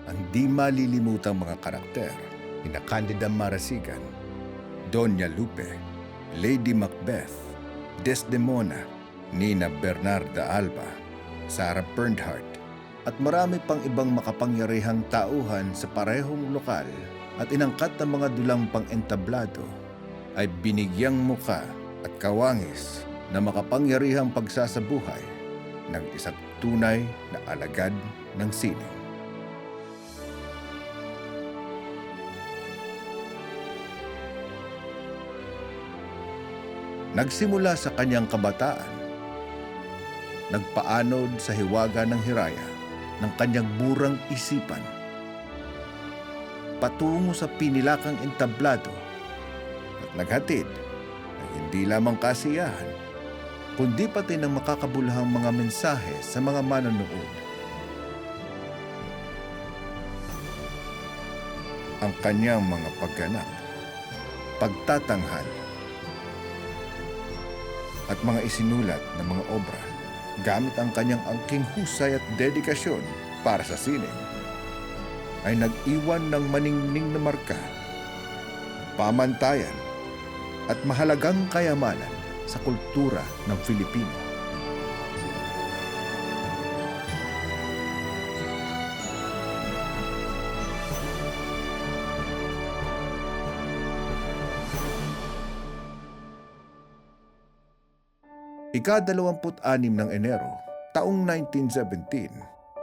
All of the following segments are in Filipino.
ang di malilimutang mga karakter nina Candida Marasigan, Doña Lupe, Lady Macbeth, Desdemona, Nina Bernarda Alba, Sarah Bernhardt, at marami pang ibang makapangyarihang tauhan sa parehong lokal at inangkat ng mga dulang pang-entablado ay binigyang muka at kawangis na makapangyarihang pagsasabuhay ng isang tunay na alagad ng sining. Nagsimula sa kanyang kabataan, nagpaanod sa hiwaga ng hiraya ng kanyang murang isipan, patungo sa pinilakang entablado at naghatid ng hindi lamang kasiyahan, kundi pati ng makakabuluhang mga mensahe sa mga manonood. Ang kanyang mga pagganap, pagtatanghal, at mga isinulat na mga obra gamit ang kanyang angking husay at dedikasyon para sa sining ay nag-iwan ng maningning na marka, pamantayan at mahalagang kayamanan sa kultura ng Filipino. Ika-26 ng Enero, taong 1917,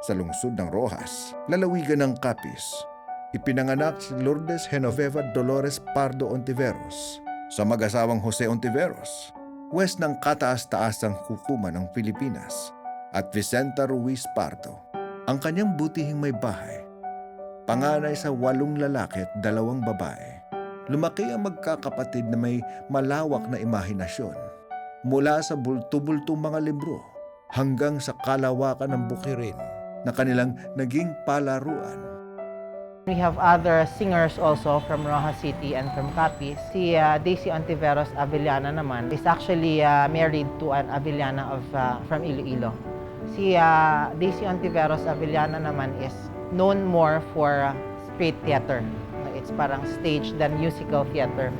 sa lungsod ng Rojas, lalawigan ng Capiz, ipinanganak si Lourdes Genoveva Dolores Pardo Ontiveros sa mag-asawang Jose Ontiveros, west ng kataas-taasang hukuman ng Pilipinas, at Vicenta Ruiz Pardo, ang kanyang butihing may bahay. Panganay sa 8 lalaki at 2 babae, lumaki ang magkakapatid na may malawak na imahinasyon. Mula sa bulto-bultong mga libro hanggang sa kalawakan ng bukirin na kanilang naging palaruan. We have other singers also from Rojas City and from Capiz. Si Daisy Ontiveros Avellana naman is actually married to an Avellana from Iloilo. Si Daisy Ontiveros Avellana naman is known more for street theater. It's parang stage than musical theater.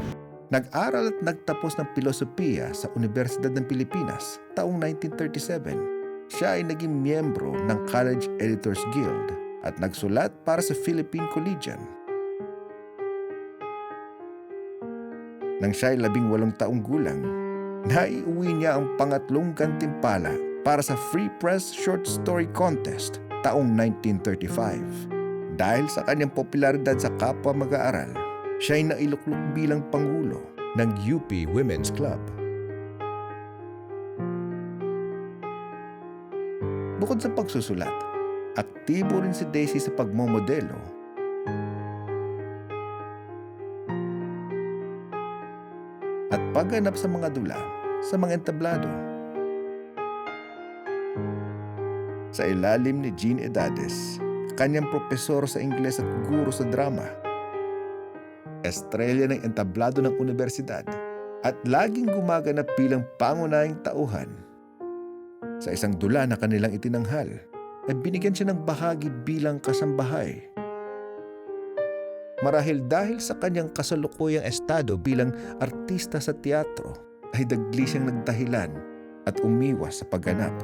Nag-aral at nagtapos ng filosofiya sa Universidad ng Pilipinas taong 1937. Siya ay naging miyembro ng College Editors Guild at nagsulat para sa Philippine Collegian. Nang siya ay 18 taong gulang, naiuwi niya ang pangatlong gantimpala para sa Free Press Short Story Contest taong 1935. Dahil sa kanyang popularidad sa kapwa mag-aaral, siya ay nailuklok bilang pangulo ng UP Women's Club. Bukod sa pagsusulat, aktibo rin si Daisy sa pagmomodelo at pagganap sa mga dula sa mga entablado. Sa ilalim ni Jean Edades, kanyang propesor sa Ingles at guro sa drama, estrella ng entablado ng universidad at laging gumaganap bilang pangunahing tauhan. Sa isang dula na kanilang itinanghal, ay binigyan siya ng bahagi bilang kasambahay. Marahil dahil sa kanyang kasalukuyang estado bilang artista sa teatro, ay dagli siyang nagdahilan at umiwas sa pagganap.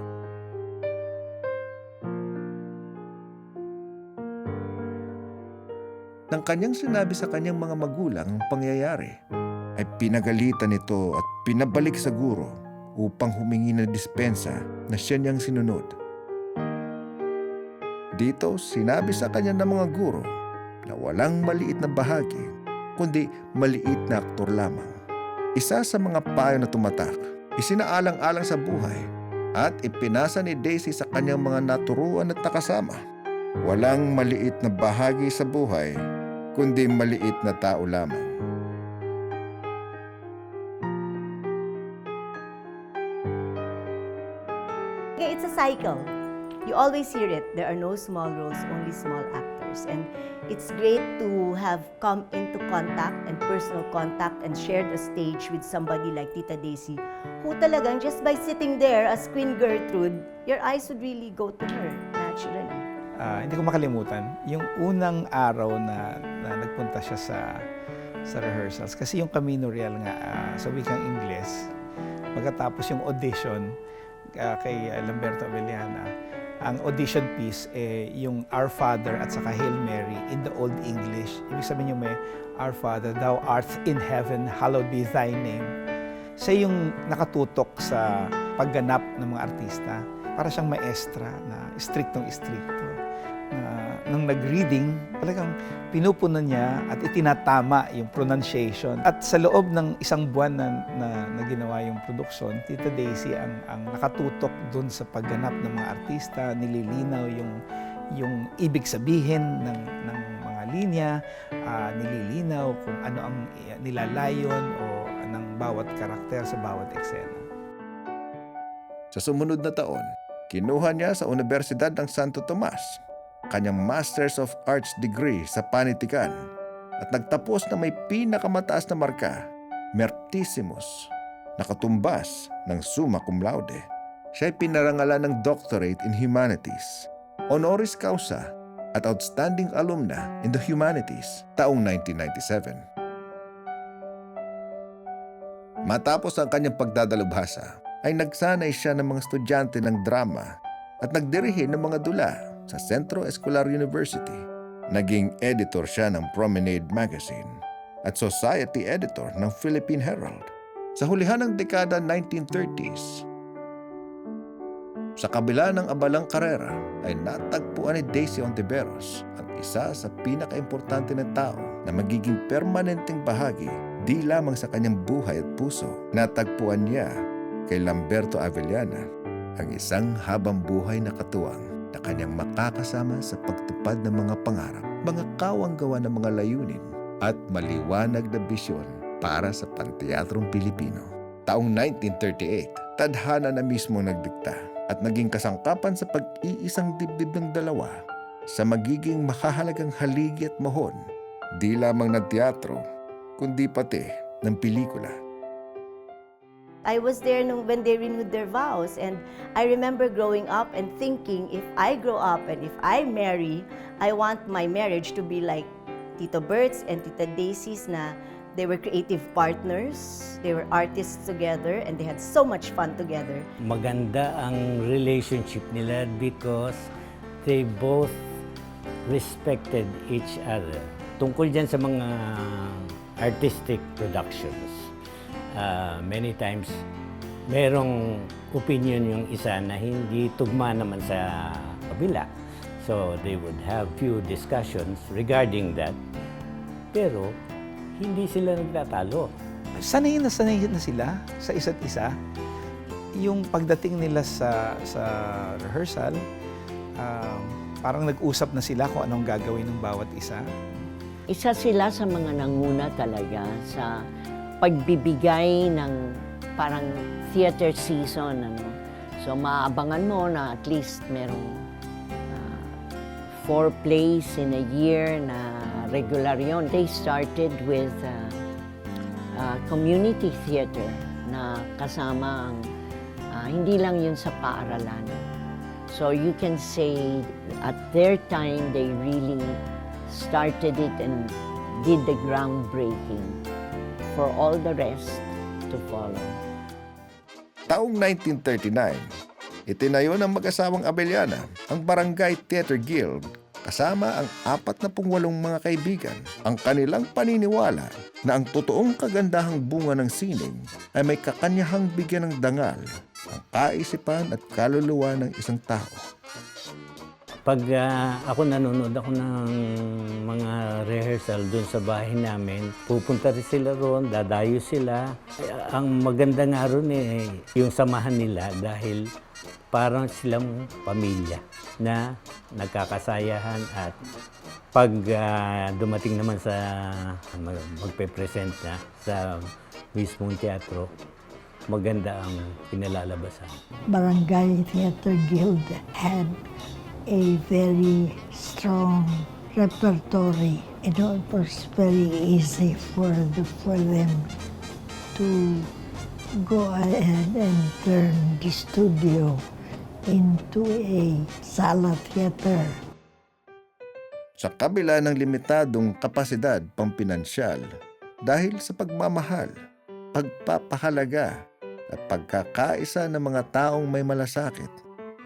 Nang kanyang sinabi sa kanyang mga magulang ang pangyayari, ay pinagalitan nito at pinabalik sa guro upang humingi ng dispensa na siya niyang sinunod. Dito, sinabi sa kanya ng mga guro na walang maliit na bahagi, kundi maliit na aktor lamang. Isa sa mga payo na tumatak, isinaalang-alang sa buhay at ipinasa ni Daisy sa kanyang mga naturuan at nakasama. Walang maliit na bahagi sa buhay, kundi maliit na tao lamang. It's a cycle. You always hear it. There are no small roles, only small actors. And it's great to have come into contact and personal contact and shared a stage with somebody like Tita Daisy, who talagang just by sitting there as Queen Gertrude, your eyes would really go to her naturally. hindi ko makalimutan, yung unang araw na nagpunta siya sa rehearsals. Kasi yung Camino Real nga sa wikang Ingles, pagkatapos yung audition kay Lamberto Avellana, ang audition piece, yung Our Father at saka Hail Mary in the Old English. Ibig sabihin yung may Our Father, Thou art in heaven, hallowed be Thy name. Siya yung nakatutok sa pagganap ng mga artista. Para siyang maestra na striktong-strikto. Nung nag-reading, talagang pinupunan niya at itinatama yung pronunciation. At sa loob ng isang buwan na ginawa yung produksyon, Tita Daisy ang nakatutok dun sa pagganap ng mga artista, nililinaw yung ibig sabihin ng mga linya, nililinaw kung ano ang nilalayon o ng bawat karakter sa bawat eksena. Sa sumunod na taon, kinuha niya sa Universidad ng Santo Tomas kanyang Masters of Arts degree sa panitikan at nagtapos na may pinakamataas na marka, Mertissimus, nakatumbas ng summa cum laude. Siya ay pinarangalan ng Doctorate in Humanities, Honoris Causa at Outstanding Alumna in the Humanities taong 1997. Matapos ang kanyang pagdadalubhasa, ay nagsanay siya ng mga estudyante ng drama at nagdirihin ng mga dula sa Centro Escolar University. Naging editor siya ng Promenade Magazine at society editor ng Philippine Herald sa hulihan ng dekada 1930s. Sa kabila ng abalang karera ay natagpuan ni Daisy Ontiveros ang isa sa pinakaimportante na tao na magiging permanenteng bahagi di lamang sa kanyang buhay at puso. Natagpuan niya kay Lamberto Avellana ang isang habang buhay na katuwang na kanyang makakasama sa pagtupad ng mga pangarap, mga kawang-gawa ng mga layunin at maliwanag na bisyon para sa panteatrong Pilipino. Taong 1938, tadhana na mismo nagdikta at naging kasangkapan sa pag-iisang dibdib ng dalawa sa magiging makahalagang haligi at mahon, di lamang ng teatro, kundi pati ng pelikula. I was there when they renewed their vows, and I remember growing up and thinking, if I grow up and if I marry, I want my marriage to be like Tito Bert's and Tita Daisy's, na they were creative partners, they were artists together, and they had so much fun together. Maganda ang relationship nila because they both respected each other. Tungkol dyan sa mga artistic productions, many times merong opinion yung isa na hindi tugma naman sa kabila. So they would have few discussions regarding that. Pero hindi sila nagtatalo. Sanay na sila sa isa't isa. Yung pagdating nila sa rehearsal, parang nag-usap na sila kung anong gagawin ng bawat isa. Isa sila sa mga nanguna talaga sa pagbibigay ng parang theater season. So maabangan mo na at least merong 4 plays in a year na regular yon. They started with community theater na kasama ang hindi lang yun sa paaralan. So you can say at their time they really started it and did the groundbreaking for all the rest to follow. Taong 1939, itinayo ng mag-asawang Avellana ang Barangay Theater Guild kasama ang 48 mga kaibigan. Ang kanilang paniniwala na ang totoong kagandahang bunga ng sining ay may kakanyahang bigyan ng dangal ang kaisipan at kaluluwa ng isang tao. Pag ako nanonood ako ng mga rehearsal doon sa bahay namin, pupunta rin sila roon, dadayo sila. Ang maganda nga roon yung samahan nila dahil parang silang pamilya na nagkakasayahan at pag dumating naman sa magpe-present na sa mismong teatro, maganda ang pinalalabasan. Barangay Theater Guild had a very strong repertory. It was very easy for them to go ahead and turn the studio into a sala theater. Sa kabila ng limitadong kapasidad pampinansyal dahil sa pagmamahal, pagpapahalaga at pagkakaisa ng mga taong may malasakit,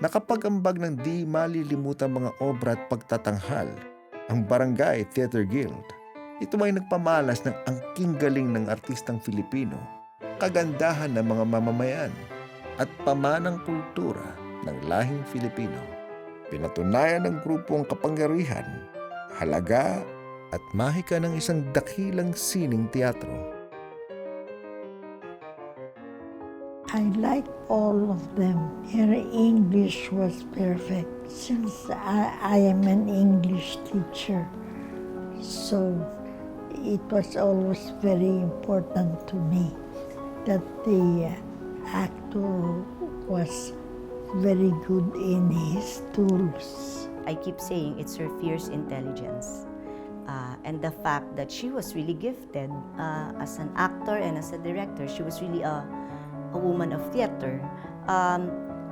nakapag-ambag ng di malilimutang mga obra at pagtatanghal ang Barangay Theater Guild. Ito ay nagpamalas ng angking galing ng artistang Filipino, kagandahan ng mga mamamayan at pamanang kultura ng lahing Filipino. Pinatunayan ng grupo ang kapangyarihan, halaga at mahika ng isang dakilang sining teatro. I like all of them. Her English was perfect since I am an English teacher. So it was always very important to me that the actor was very good in his tools. I keep saying it's her fierce intelligence. And the fact that she was really gifted as an actor and as a director. She was really a woman of theater.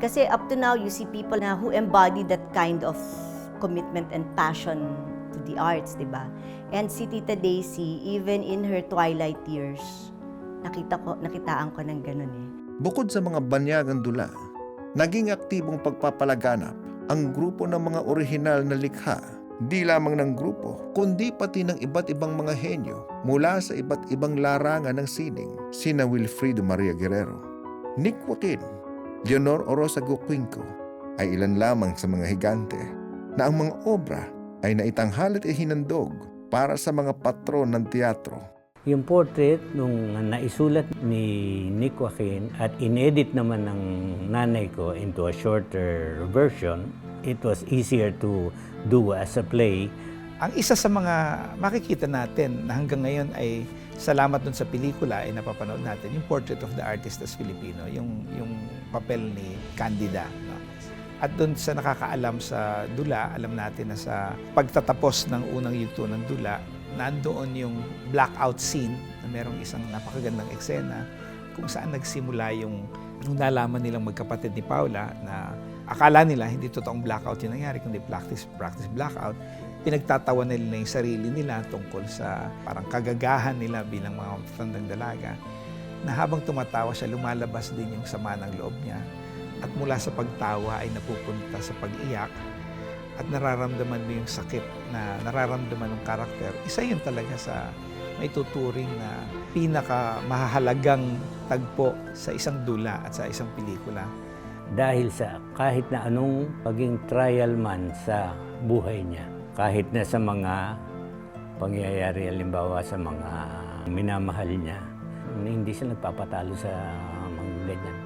Kasi up to now, you see people na who embody that kind of commitment and passion to the arts, di ba? And si Tita Daisy, even in her twilight years, nakitaan ko ng ganun eh. Bukod sa mga banyagang dula, naging aktibong pagpapalaganap ang grupo ng mga orihinal na likha, di lamang ng grupo, kundi pati ng iba't ibang mga henyo mula sa iba't ibang larangan ng sining, sina Wilfrido Maria Guerrero, Nick Joaquin, Leonor Orosago Quinco, ay ilan lamang sa mga higante na ang mga obra ay naitanghal at ihinandog para sa mga patron ng teatro. Yung portrait nung naisulat ni Nick Joaquin at inedit naman ng nanay ko into a shorter version, it was easier to do as a play. Ang isa sa mga makikita natin na hanggang ngayon ay salamat dun sa pelikula ay napapanood natin, yung Portrait of the Artist as Filipino, yung papel ni Candida. No? At dun sa nakakaalam sa dula, alam natin na sa pagtatapos ng unang yugto ng dula, nandoon yung blackout scene na merong isang napakagandang eksena kung saan nagsimula yung nung nalaman nilang magkapatid ni Paula na akala nila hindi totoong blackout yung nangyari, kundi practice blackout. Pinagtatawa nila yung sarili nila tungkol sa parang kagagahan nila bilang mga matatandang dalaga, na habang tumatawa siya, lumalabas din yung sama ng loob niya. At mula sa pagtawa ay napupunta sa pag-iyak at nararamdaman mo yung sakit na nararamdaman ng karakter. Isa yun talaga sa may tuturing na pinakamahalagang tagpo sa isang dula at sa isang pelikula. Dahil sa kahit na anong paging trial man sa buhay niya, kahit na sa mga pangyayari, halimbawa sa mga minamahal niya, hindi siya nagpapatalo sa mga ganyan.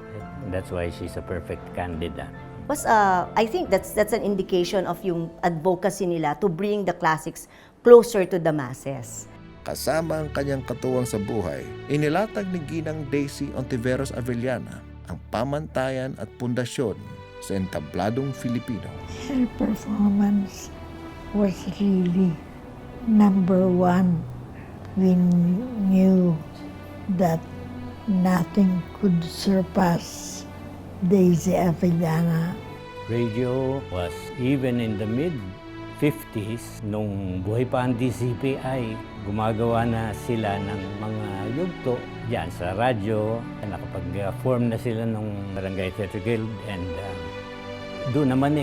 That's why she's a perfect candidate. I think that's an indication of yung advocacy nila to bring the classics closer to the masses. Kasama ang kanyang katuwang sa buhay, inilatag ni Ginang Daisy Ontiveros Avellana ang pamantayan at pundasyon sa entabladong Filipino. Her performance was really number one. We knew that nothing could surpass Daisy Avellana. Radio was even in the mid-50s, nung buhay pa ang DCPI, gumagawa na sila ng mga yugto diyan sa radyo. Nakapag-form na sila ng Barangay Theater Guild and doon naman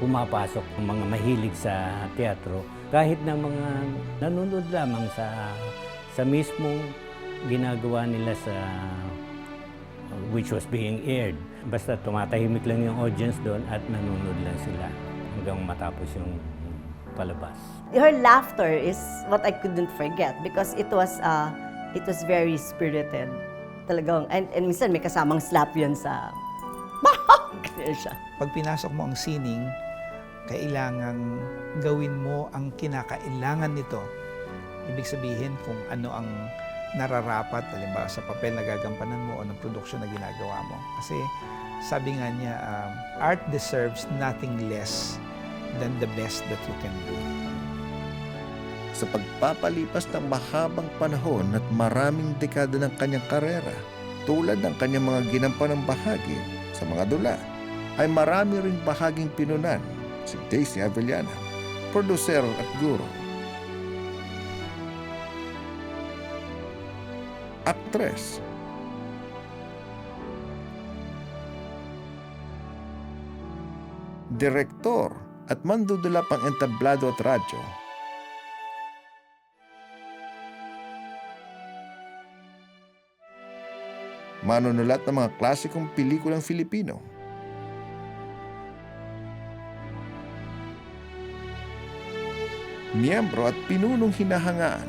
pumapasok ang mga mahilig sa teatro. Kahit na mga nanonood lamang sa mismong ginagawa nila sa which was being aired. Basta tumatahimik lang yung audience doon at nanonood lang sila hanggang matapos yung palabas. Her laughter is what I couldn't forget because it was very spirited. Talagang, and minsan may kasamang slap yun sa siya. Pag pinasok mo ang sining, kailangang gawin mo ang kinakailangan nito. Ibig sabihin kung ano ang nararapat, halimbawa sa papel na gagampanan mo o ng produksyon na ginagawa mo. Kasi sabi nga niya, art deserves nothing less than the best that you can do. Sa pagpapalipas ng mahabang panahon at maraming dekada ng kanyang karera, tulad ng kanyang mga ginampanang bahagi sa mga dula, ay marami ring bahaging pinunan si Daisy Avellana. produser at guro. Aktres. Direktor at mandudula pang entablado at radyo. Manunulat ng mga klasikong pelikulang Filipino. Miyembro at pinunong hinahangaan.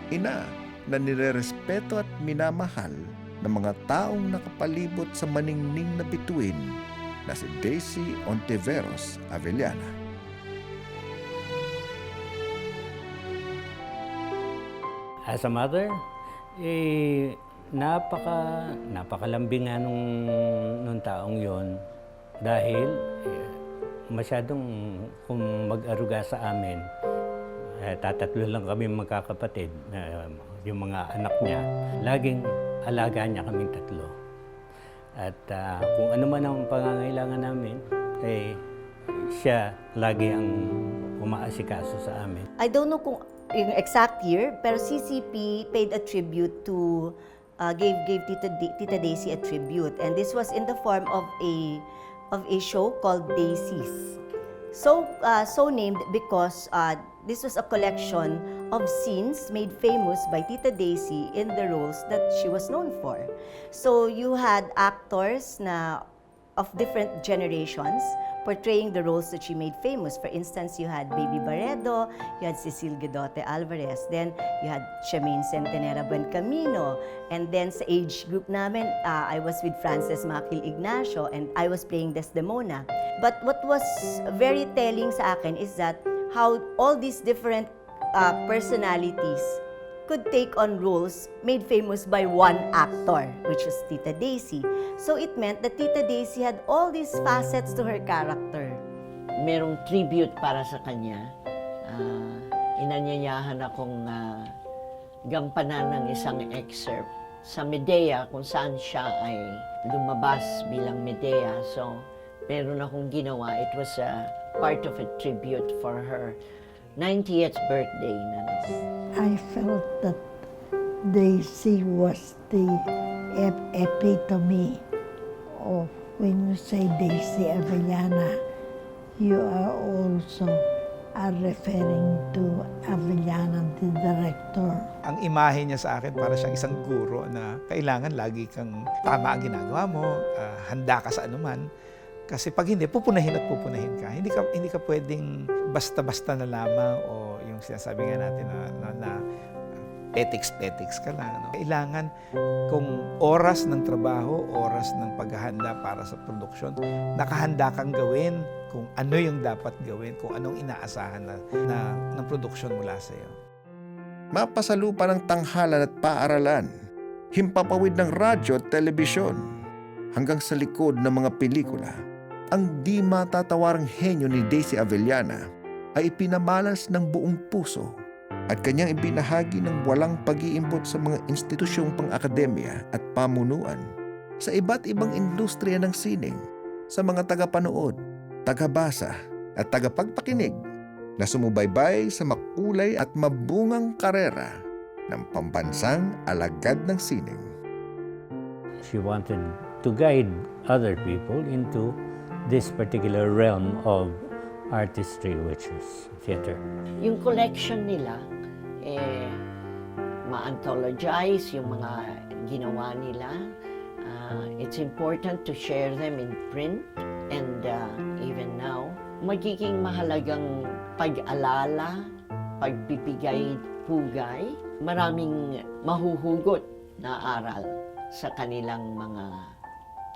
Ina na nirerespeto at minamahal ng mga taong nakapalibot sa maningning na bituin na si Daisy Ontiveros Avellana. As a mother, napakalambing nga nung taong yon dahil masyadong kung mag-aruga sa amin, tatatlo lang kami magkakapatid, yung mga anak niya. Laging alaga niya kaming tatlo. At kung ano man ang pangangailangan namin, siya lagi ang umaasikaso sa amin. I don't know kung yung exact year, pero CCP paid a tribute to, gave Tita Daisy a tribute. And this was in the form of a show called Daisy's. So named because this was a collection of scenes made famous by Tita Daisy in the roles that she was known for. So you had actors of different generations portraying the roles that she made famous. For instance, you had Baby Barredo, you had Cecil Guedote Alvarez, then you had Charmaine Centenera Buencamino, and then sa age group namin, I was with Frances Maquil Ignacio, and I was playing Desdemona. But what was very telling sa akin is that how all these different personalities could take on roles made famous by one actor, which is Tita Daisy. So it meant that Tita Daisy had all these facets to her character. Merong tribute para sa kanya. Inanyayahan akong gampanan ng isang excerpt sa Medea kung saan siya ay lumabas bilang Medea. So, meron akong ginawa. It was a part of a tribute for her 90th birthday na. I felt that Daisy was the epitome of, when you say Daisy Avellana, you are also referring to Avellana, the director. Ang imahe niya sa akin para siyang isang guro na kailangan lagi kang tama ang ginagawa mo, handa ka sa anuman. Kasi pag hindi, pupunahin at pupunahin ka. Hindi ka pwedeng basta-basta na lamang o yung sinasabi nga natin na petics ka lang. No? Kailangan kung oras ng trabaho, oras ng paghahanda para sa produksyon, nakahanda kang gawin kung ano yung dapat gawin, kung anong inaasahan ng produksyon mula sa iyo. Mapasalupa ng tanghalan at paaralan, himpapawid ng radyo at telebisyon, hanggang sa likod ng mga pelikula. Ang di matatawarang henyo ni Daisy Avellana ay ipinamalas ng buong puso at kanyang ibinahagi ng walang pag-iimbot sa mga institusyong pang-akademya at pamunuan, sa iba't ibang industriya ng sining, sa mga tagapanood, tagabasa at tagapagpakinig na sumubaybay sa makulay at mabungang karera ng pambansang alagad ng sining. She wanted to guide other people into this particular realm of artistry, which is theater. Yung collection nila, ma-anthologize yung mga ginawa nila. It's important to share them in print and even now, magiging mahalagang pag-alala, pagbibigay pugay, maraming mahuhugot na aral sa kanilang mga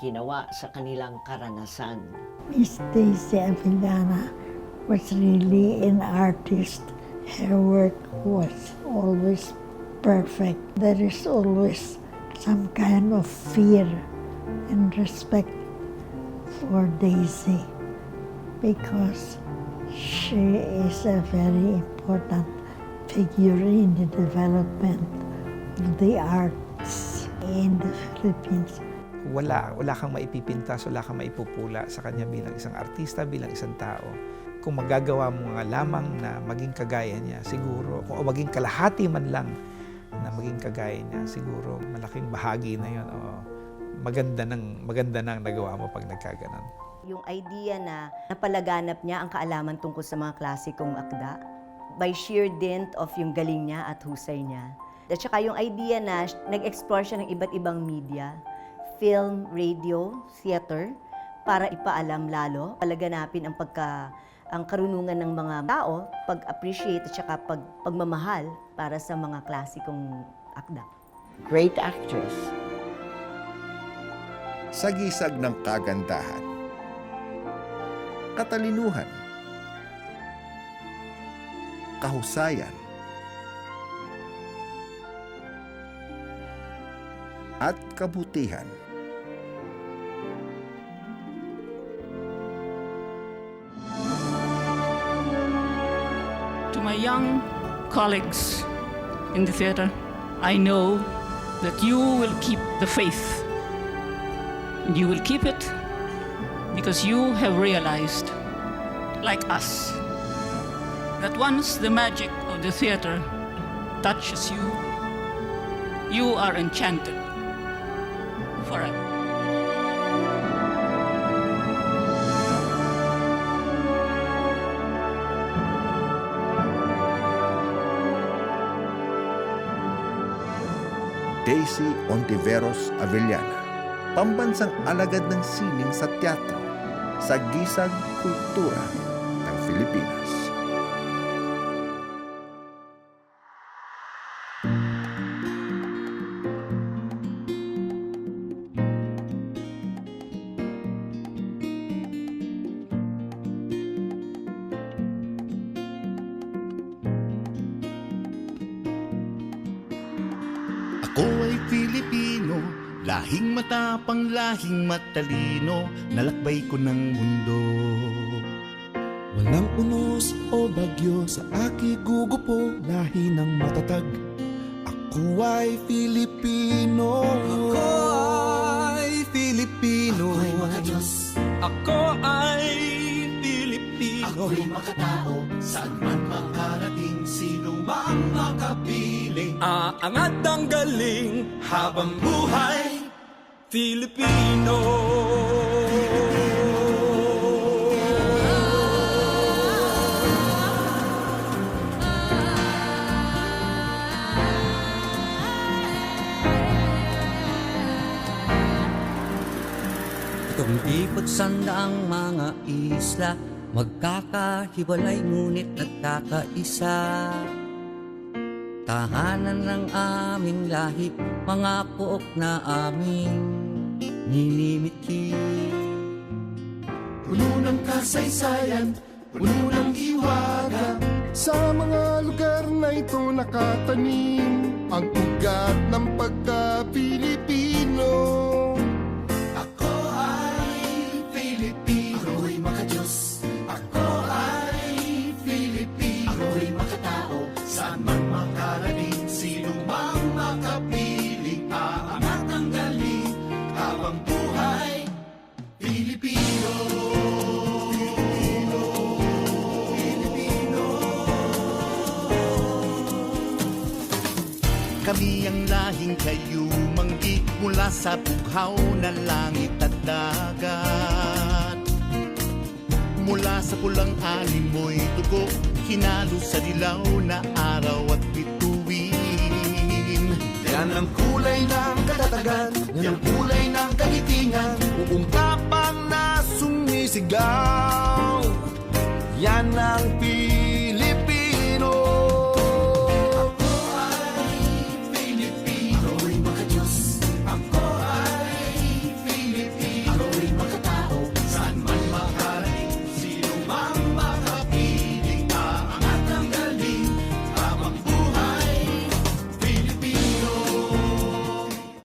ginawa, sa kanilang karanasan. Miss Daisy Avellana was really an artist. Her work was always perfect. There is always some kind of fear and respect for Daisy because she is a very important figure in the development of the arts. in the Philippines. Wala kang maipipintas, wala kang maipupula sa kanya bilang isang artista, bilang isang tao. Kung magagawa mo nga lamang na maging kagaya niya, siguro, o maging kalahati man lang na maging kagaya niya, siguro malaking bahagi na yun. O maganda nang nagawa mo pag nagkaganon. Yung idea na napalaganap niya ang kaalaman tungkol sa mga klasikong akda by sheer dint of yung galing niya at husay niya. At saka yung idea na nag-explore siya ng iba't ibang media, film, radio, theater, para ipaalam lalo, palaganapin ang karunungan ng mga tao, pag-appreciate at saka pagmamahal para sa mga klasikong akda. Great actress. Sagisag ng kagandahan, katalinuhan, kahusayan, at kabutihan. To my young colleagues in the theater, I know that you will keep the faith. And you will keep it because you have realized, like us, that once the magic of the theater touches you, you are enchanted forever. Daisy Ontiveros Avellana, pambansang alagad ng sining sa teatro, sa gisag kultura ng Pilipinas. Ako ay Pilipino, lahing matapang, lahing matalino, nalakbay ko ng mundo. Walang unos o bagyo sa aki gugupo, lahi ng matatag. Ako ay Filipino. Ako ay Filipino. Ako'y makadiyos. Ako ay Filipino. Ako'y makatao, saan man makarating, sino mang makapiling. Aangat ang galing habang buhay Filipino. Tumpipot sandaang mga isla, magkakahiwalay ngunit nagkakaisa. Tahanan ng aming lahi, mga pook na aming ninimiti. Puno ng kasaysayan, puno ng hiwaga, sa mga lugar na ito nakatanim ang ugat ng pagka-Pilipino. Ako ay Filipino. Ako'y makadiyos. Ako ay Filipino. Ako'y makatao, saan man makarating, sino mang makapiling. Aangat ang galing habang buhay Filipino. Kami ang lahing kayumanggi, mula sa bughaw na langit at dagat. Mula sa pulang animoy dugo, hinalo sa dilaw na araw at bituin. Yan ang kulay ng katatagan, yan ang kulay ng kagitingan, uungkapang na sumisigaw. Yan ang